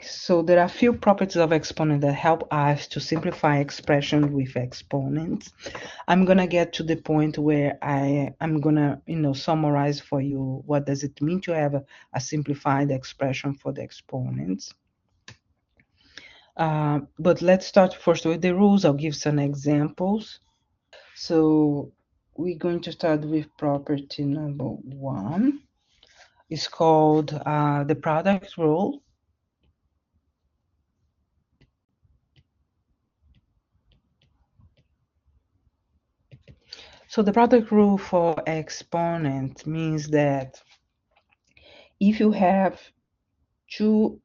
so there are a few properties of exponent that help us to simplify expression with exponents. I'm gonna get to the point where I'm gonna, summarize for you what does it mean to have a simplified expression for the exponents. But let's start first with the rules. I'll give some examples. So we're going to start with property number 1. It's called the product rule. So the product rule for exponent means that if you have two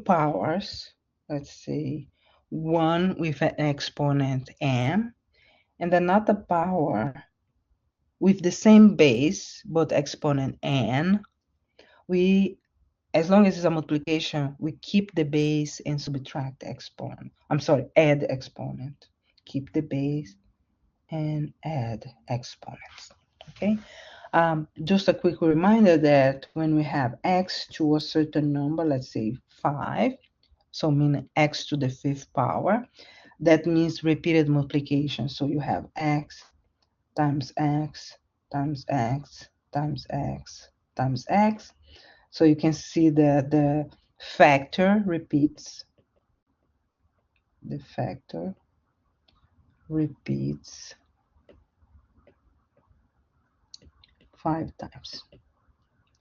powers, let's say one with an exponent m and another power with the same base but exponent n, as long as it's a multiplication, we keep the base and subtract the exponent. Add exponent. Keep the base and add exponents. Okay. Just a quick reminder that when we have x to a certain number, let's say 5, so meaning x to the 5th power, that means repeated multiplication. So you have x times x times x times x times x. So you can see that the factor repeats. The factor repeats 5 times.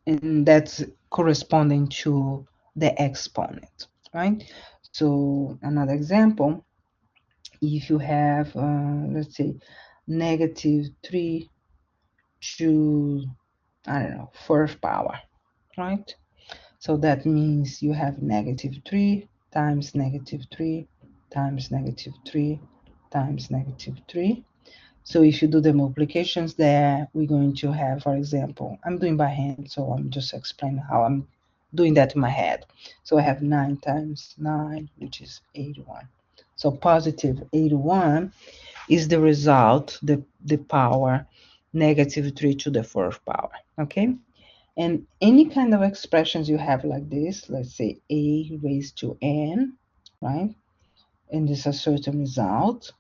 And that's corresponding to the exponent, right? So another example, if you have, let's say, -3 to, I don't know, 4th power, right? So that means you have -3 times -3 times -3 times -3. So if you do the multiplications there, we're going to have, for example, I'm doing by hand, so I'm just explaining how I'm doing that in my head. So I have 9 times 9, which is 81. So positive 81 is the result, the power, -3 to the 4th power, okay? And any kind of expressions you have like this, let's say a raised to n, right? And this is a certain result,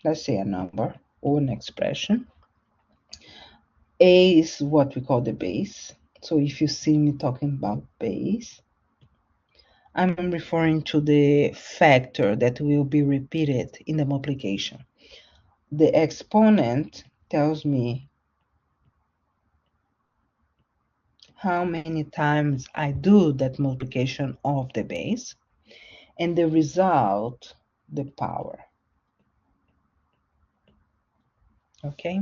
let's say a number or an expression. A is what we call the base. So if you see me talking about base, I'm referring to the factor that will be repeated in the multiplication. The exponent tells me how many times I do that multiplication of the base, and the result, the power. Okay?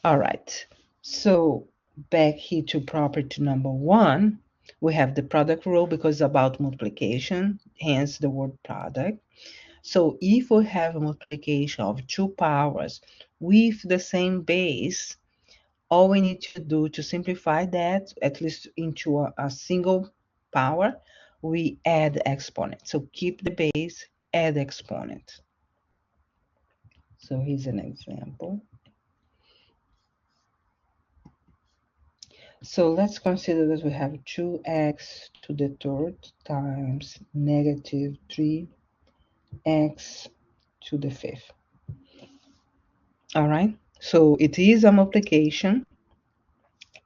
All right. So back here to property number 1, we have the product rule because it's about multiplication, hence the word product. So if we have a multiplication of 2 powers with the same base, all we need to do to simplify that, at least into a single power, we add exponent. So keep the base, add exponent. So here's an example. So let's consider that we have 2x to the 3rd times -3x to the 5th. All right, so it is a multiplication.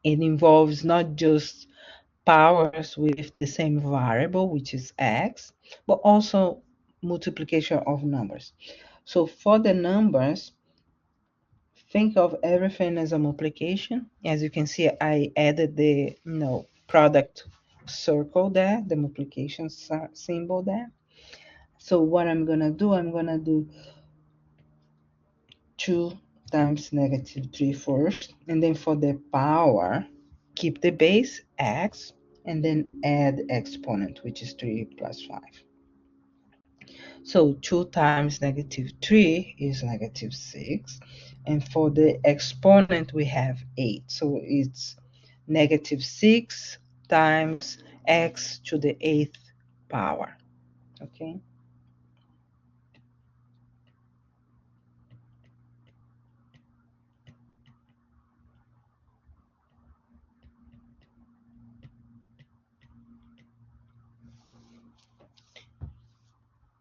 It involves not just powers with the same variable, which is x, but also multiplication of numbers. So for the numbers, think of everything as a multiplication. As you can see, I added the product circle there, the multiplication symbol there. So what I'm gonna do, 2 times -3 first, and then for the power, keep the base x, and then add exponent, which is 3 plus 5. So 2 times -3 is -6. And for the exponent, we have 8. So it's -6 times x to the 8th power. Okay.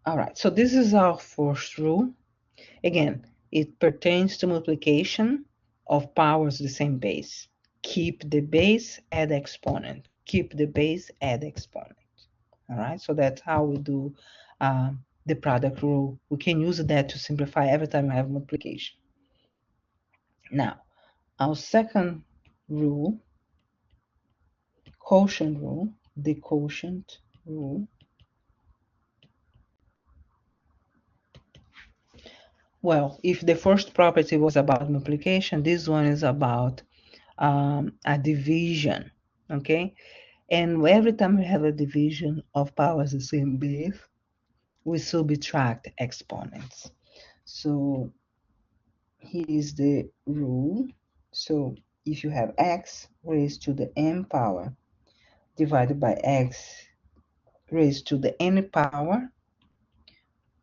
All right, so this is our first rule. Again, it pertains to multiplication of powers the same base. Keep the base, add exponent. Keep the base, add exponent. All right, so that's how we do the product rule. We can use that to simplify every time we have multiplication. Now, our second rule, quotient rule, the quotient rule. Well, if the first property was about multiplication, this one is about a division, okay? And every time we have a division of powers the same base, we subtract exponents. So here is the rule. So if you have x raised to the m power divided by x raised to the n power,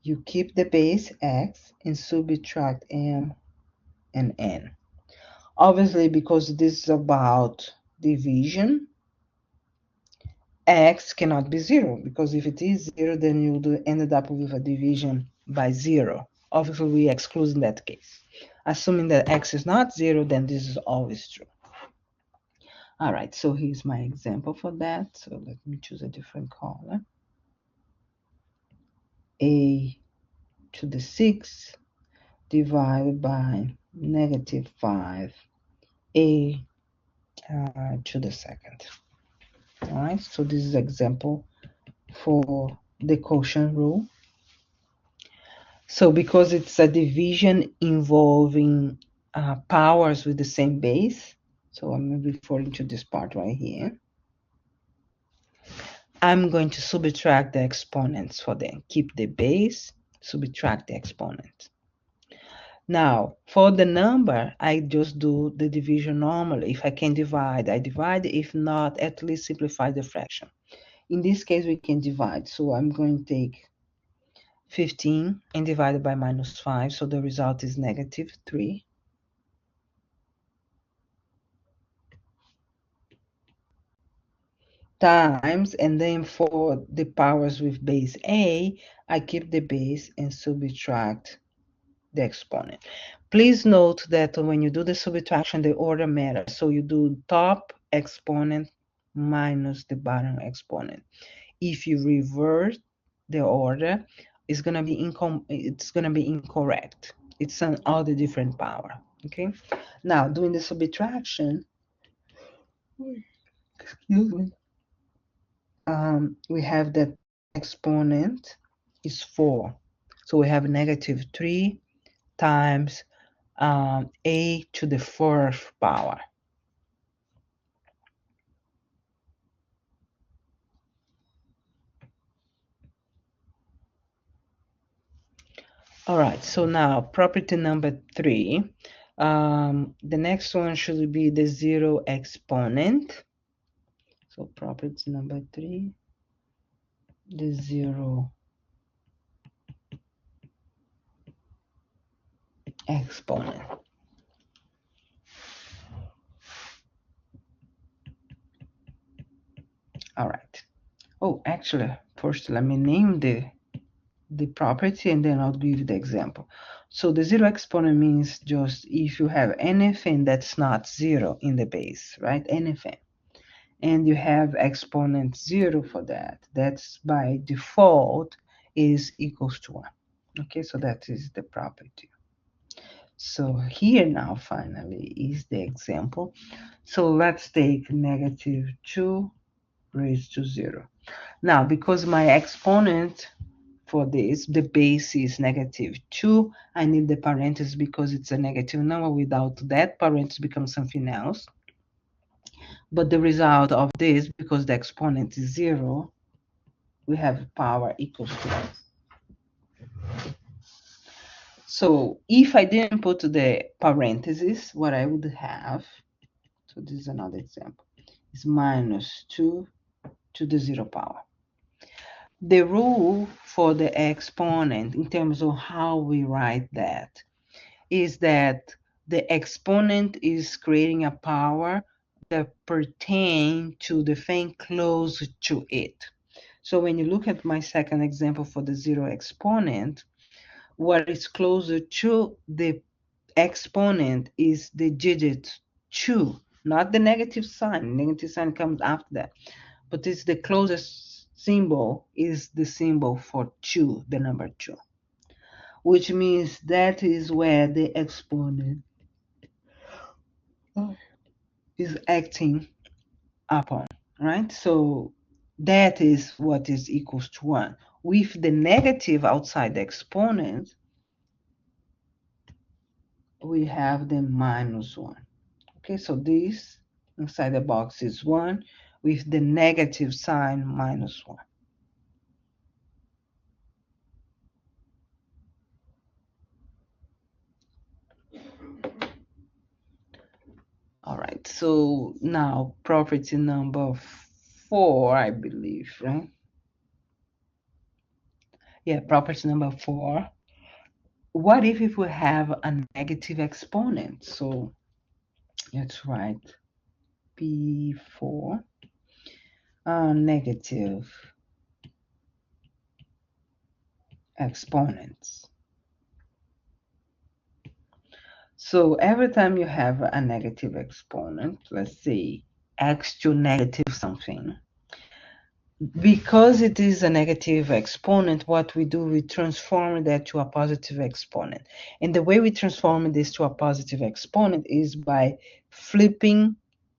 you keep the base x and subtract m and n. Obviously, because this is about division, x cannot be 0, because if it is 0, then you would ended up with a division by 0. Obviously, we exclude in that case. Assuming that x is not 0, then this is always true. All right, so here's my example for that. So let me choose a different color. A to the 6 divided by negative 5, a to the second. All right, so this is example for the quotient rule. So because it's a division involving powers with the same base, so I'm referring to this part right here, I'm going to subtract the exponents for them. Keep the base, subtract the exponent. Now, for the number, I just do the division normally. If I can divide, I divide. If not, at least simplify the fraction. In this case, we can divide. So I'm going to take 15 and divide it by minus 5. So the result is negative 3. Times, and then for the powers with base a, I keep the base and subtract the exponent. Please note that when you do the subtraction, the order matters. So you do top exponent minus the bottom exponent. If you reverse the order, it's gonna be incorrect. It's an all the different power. Okay. Now doing the subtraction, excuse me. We have that exponent is 4. So we have negative 3 times a to the 4th power. All right, so now property number 3. The next one should be the 0 exponent. So property number 3, the 0 exponent. All right. Oh, actually, first let me name the property and then I'll give you the example. So the 0 exponent means just if you have anything that's not 0 in the base, right? Anything. And you have exponent 0 for that. That's by default is equals to 1. Okay, so that is the property. So here now finally is the example. So let's take negative 2 raised to 0. Now, because my exponent for this, the base is negative 2, I need the parenthesis because it's a negative number. Without that, parenthesis becomes something else. But the result of this, because the exponent is 0, we have power equals to 1. So if I didn't put the parentheses, what I would have, so this is another example, is minus 2 to the 0 power. The rule for the exponent, in terms of how we write that, is that the exponent is creating a power that pertain to the thing close to it. So when you look at my second example for the zero exponent, what is closer to the exponent is the digit 2, not the negative sign. Negative sign comes after that. But it's the closest symbol is the symbol for 2, the number 2, which means that is where the exponent is acting upon, right? So that is what is equals to 1. With the negative outside the exponent, we have the minus 1. Okay, so this inside the box is 1 with the negative sign minus 1. All right, so now property number 4, I believe, right? Yeah, property number 4. What if we have a negative exponent? So let's write P4, negative exponents. So every time you have a negative exponent, let's say x to negative something, because it is a negative exponent, what we do, we transform that to a positive exponent. And the way we transform this to a positive exponent is by flipping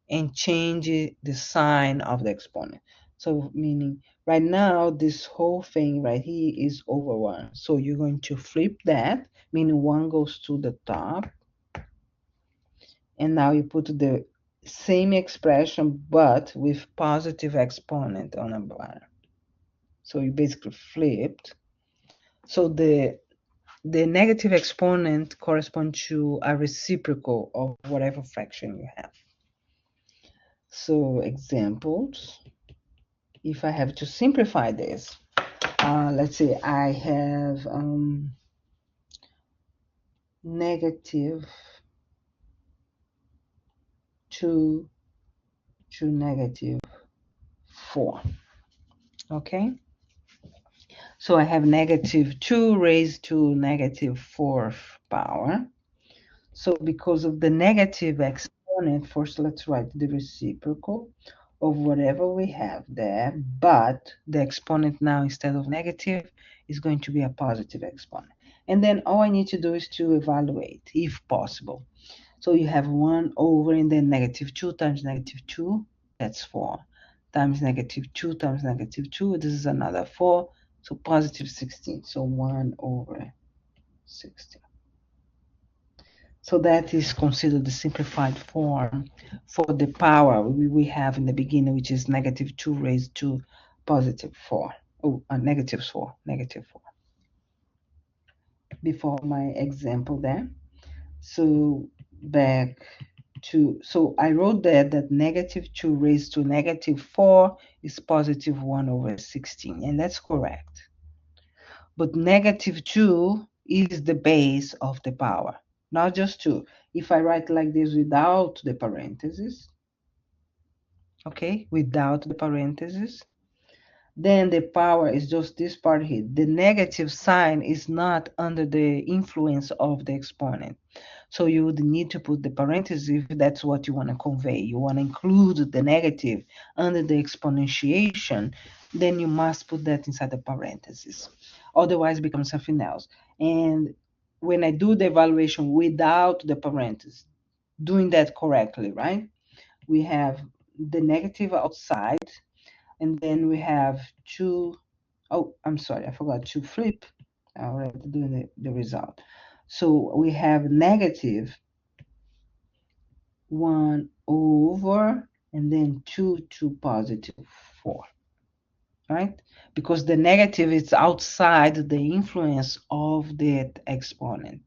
and changing the sign of the exponent. So meaning right now, this whole thing right here is over 1. So you're going to flip that, meaning 1 goes to the top. And now you put the same expression, but with positive exponent on the bottom. So you basically flipped. So the negative exponent corresponds to a reciprocal of whatever fraction you have. So examples, if I have to simplify this, let's say I have negative 2 to negative 4. Okay? So I have negative 2 raised to negative 4th power. So because of the negative exponent, first let's write the reciprocal of whatever we have there, but the exponent now, instead of negative, is going to be a positive exponent. And then all I need to do is to evaluate, if possible. So you have 1 over, and then negative 2 times negative 2, that's 4, times negative 2 times negative 2, this is another 4, so positive 16, so 1 over 16. So that is considered the simplified form for the power we have in the beginning, which is negative 2 raised to positive 4. Oh, negative 4, negative 4. Before my example there. So back to, so I wrote there that negative 2 raised to negative 4 is positive 1 over 16, and that's correct. But negative 2 is the base of the power, not just 2. If I write like this without the parentheses, okay, without the parentheses, then the power is just this part here. The negative sign is not under the influence of the exponent. So you would need to put the parentheses if that's what you want to convey. You want to include the negative under the exponentiation, then you must put that inside the parentheses. Otherwise, it becomes something else. And when I do the evaluation without the parentheses, doing that correctly, right? We have the negative outside, and then we have 2. Oh, I'm sorry, I forgot to flip. I already doing the result. So we have negative 1 over, and then 2 to positive 4, right? Because the negative is outside the influence of the exponent.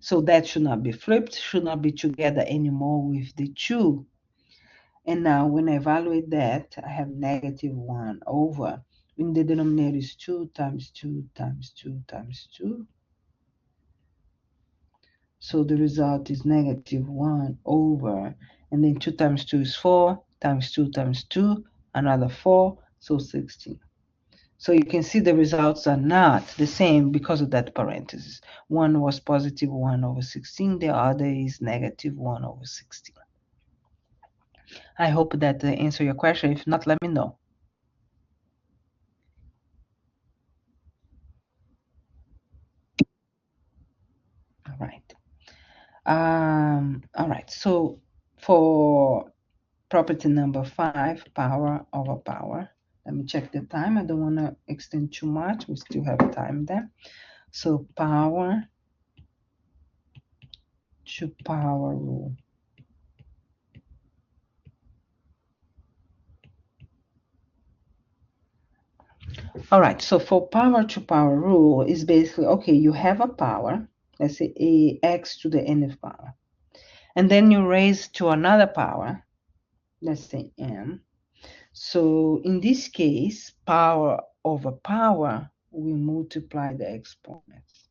So that should not be flipped, should not be together anymore with the 2. And now when I evaluate that, I have negative 1 over, in the denominator is 2 times 2 times 2 times 2. So the result is negative 1 over, and then 2 times 2 is 4, times 2 times 2, another 4, so 16. So you can see the results are not the same because of that parenthesis. One was positive 1 over 16, the other is negative 1 over 16. I hope that answer your question. If not, let me know. All right. All right. So for property number 5, power over power. Let me check the time. I don't want to extend too much. We still have time there. So power to power rule. All right, so for power to power rule is basically, okay, you have a power, let's say a x to the nth power, and then you raise to another power, let's say m. So in this case, power over power, we multiply the exponents.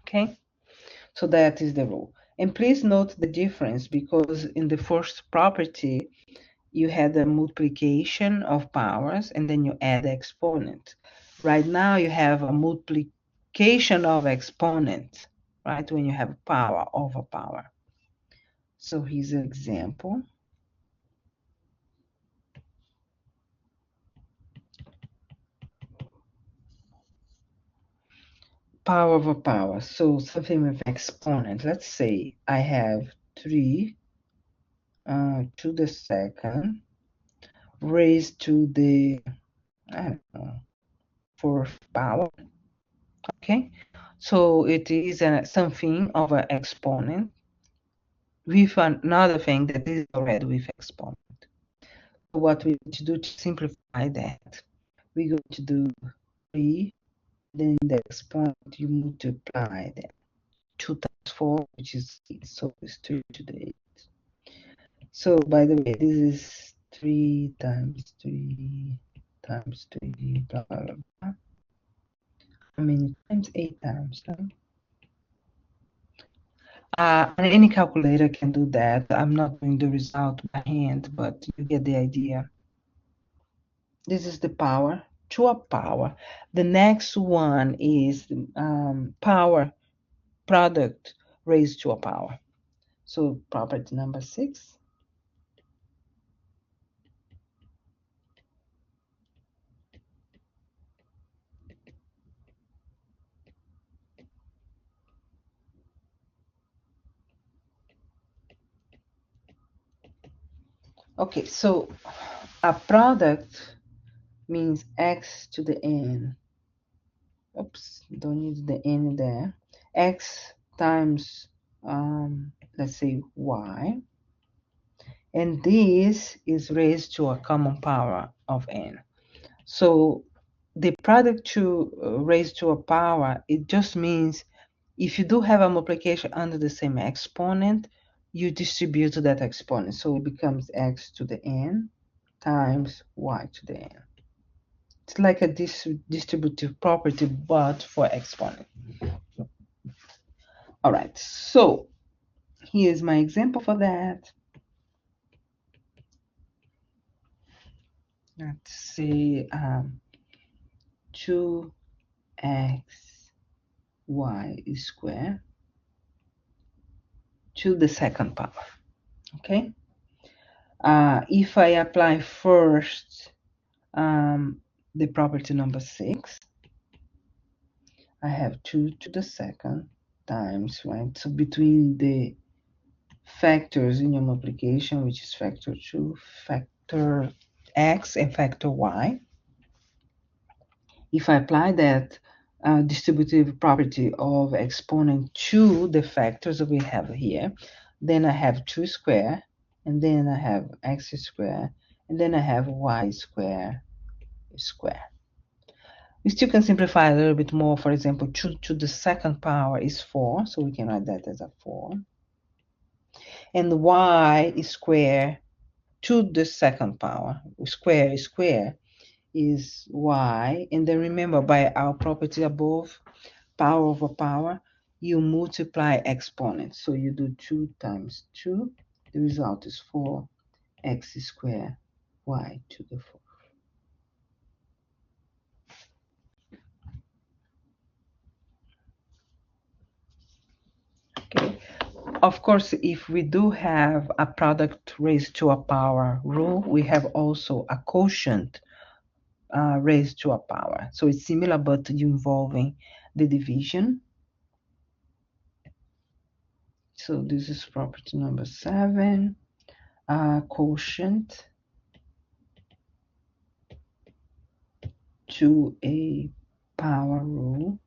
Okay, so that is the rule. And please note the difference, because in the first property, you had the multiplication of powers and then you add the exponent. Right now you have a multiplication of exponents, right? When you have power over power. So here's an example. Power over power. So something with exponent. Let's say I have 3 to the second raised to the, I don't know, fourth power. Okay, so it is something of an exponent with another thing that is already with exponent. So what we need to do to simplify that, we're going to do 3, then the exponent you multiply that. 2 times 4, which is 8, so it's 3 to the 8. So by the way, this is 3 times 3 times 3, blah, blah, blah, blah. How many times? 8 times, right? And any calculator can do that. I'm not doing the result by hand, but you get the idea. This is the power to a power. The next one is power product raised to a power. So property number 6. Okay, so a product means x to the n. Oops, don't need the n there. X times, let's say, y. And this is raised to a common power of n. So the product to raised to a power, it just means if you do have a multiplication under the same exponent, you distribute that exponent. So it becomes x to the n times y to the n. It's like a distributive property, but for exponent. All right, so here's my example for that. Let's see, 2x y squared to the second power. Okay, if I apply first the property number 6, I have 2 to the second times, right? So between the factors in your multiplication, which is factor 2, factor x, and factor y, if I apply that distributive property of exponent to the factors that we have here, then I have 2 squared, and then I have x squared, and then I have y squared. We still can simplify a little bit more. For example, 2 to the second power is 4, so we can write that as a 4. And y squared to the second power, square is y. And then remember, by our property above, power over power, you multiply exponents. So you do 2 times 2. The result is 4x squared y to the 4. Of course, if we do have a product raised to a power rule, we have also a quotient raised to a power. So it's similar, but involving the division. So this is property number 7, quotient to a power rule.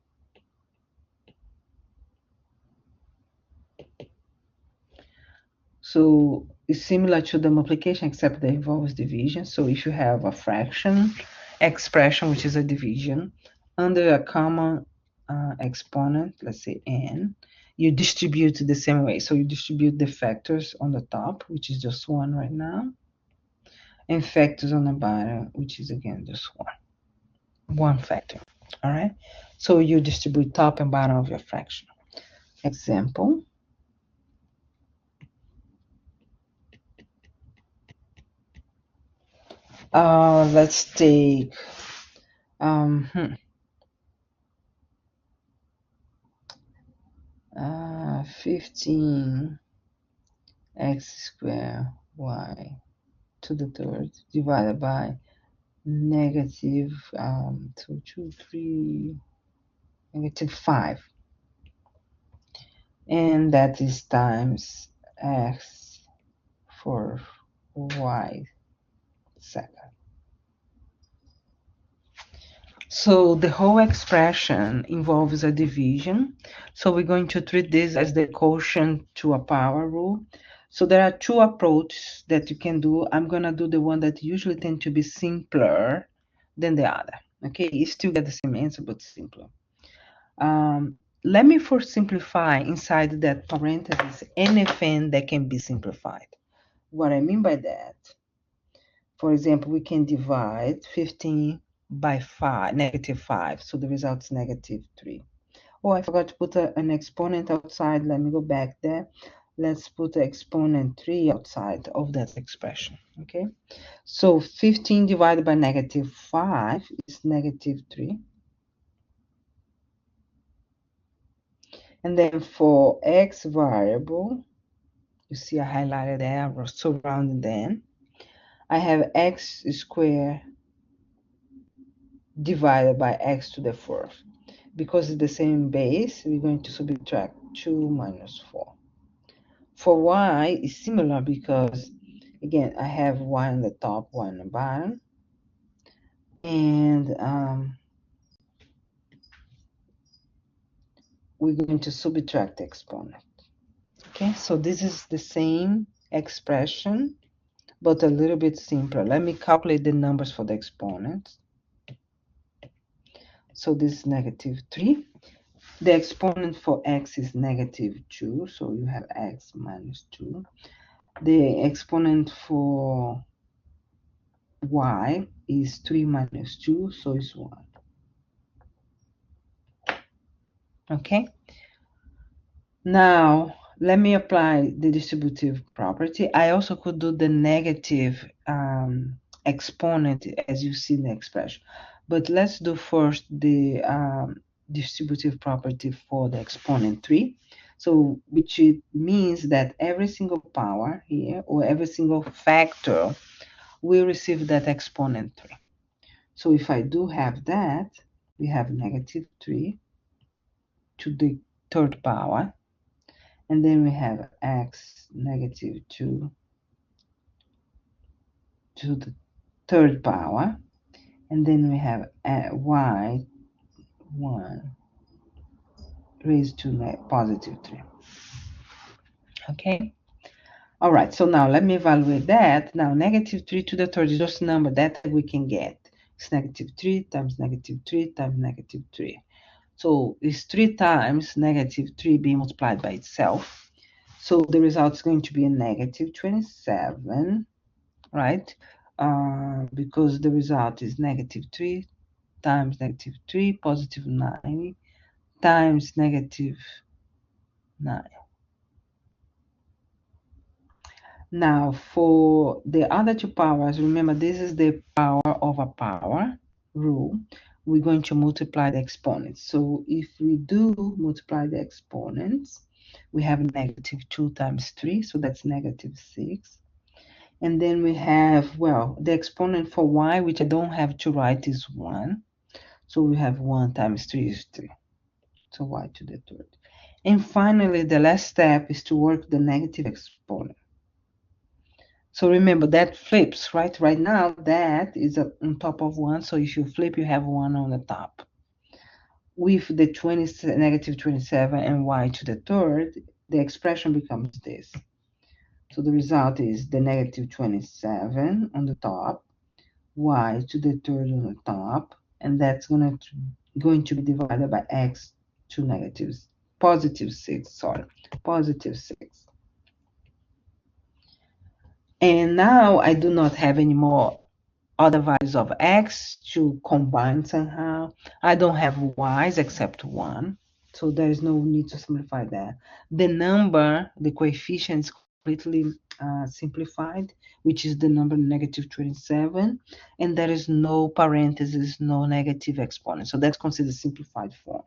So it's similar to the multiplication, except that it involves division. So if you have a fraction expression, which is a division, under a common exponent, let's say n, you distribute the same way. So you distribute the factors on the top, which is just 1 right now, and factors on the bottom, which is again just 1 factor. All right. So you distribute top and bottom of your fraction. Example. Let's take 15 x squared y to the third divided by negative 5, and that is times x for y second. So the whole expression involves a division. So we're going to treat this as the quotient to a power rule. So there are 2 approaches that you can do. I'm going to do the one that usually tend to be simpler than the other. Okay, you still get the same answer, but simpler. Let me first simplify inside that parenthesis anything that can be simplified. What I mean by that, for example, we can divide 15 by 5, negative 5. So the result is negative 3. Oh, I forgot to put an exponent outside. Let me go back there. Let's put the exponent 3 outside of that expression. Okay. So 15 divided by negative 5 is negative 3. And then for x variable, you see I highlighted there, surrounding them. I have x squared divided by x to the 4th. Because it's the same base, we're going to subtract 2 minus 4. For y, is similar because, again, I have y on the top, y on the bottom. And we're going to subtract the exponent. Okay, so this is the same expression, but a little bit simpler. Let me calculate the numbers for the exponents. So this is negative 3. The exponent for x is negative 2, so you have x minus 2. The exponent for y is 3 minus 2, so it's 1. Okay? Now, let me apply the distributive property. I also could do the negative exponent as you see in the expression. But let's do first the distributive property for the exponent 3. So, which it means that every single power here, or every single factor, will receive that exponent 3. So if I do have that, we have negative 3 to the 3rd power. And then we have x negative 2 to the 3rd power. And then we have y 1 raised to positive 3. Okay. All right. So now let me evaluate that. Now negative 3 to the 3rd is just a number that we can get. It's negative 3 times negative 3 times negative 3. So it's 3 times negative 3 being multiplied by itself. So the result is going to be a negative 27, right? Because the result is negative 3 times negative 3, positive 9, times negative 9. Now, for the other 2 powers, remember this is the power of a power rule. We're going to multiply the exponents. So if we do multiply the exponents, we have negative 2 times 3, so that's negative 6. And then we have, well, the exponent for y, which I don't have to write, is 1. So we have 1 times 3 is 3. So y to the third. And finally, the last step is to work the negative exponent. So remember, that flips, right? Right now, that is on top of 1. So if you flip, you have 1 on the top. With the negative 27 and y to the third, the expression becomes this. So the result is the negative 27 on the top, y to the third on the top, and that's going to be divided by x to positive 6, sorry, positive 6. And now I do not have any more other values of x to combine somehow. I don't have y's except 1, so there is no need to simplify that. The number, the coefficient is completely simplified, which is the number negative 27, and there is no parentheses, no negative exponent. So that's considered simplified form.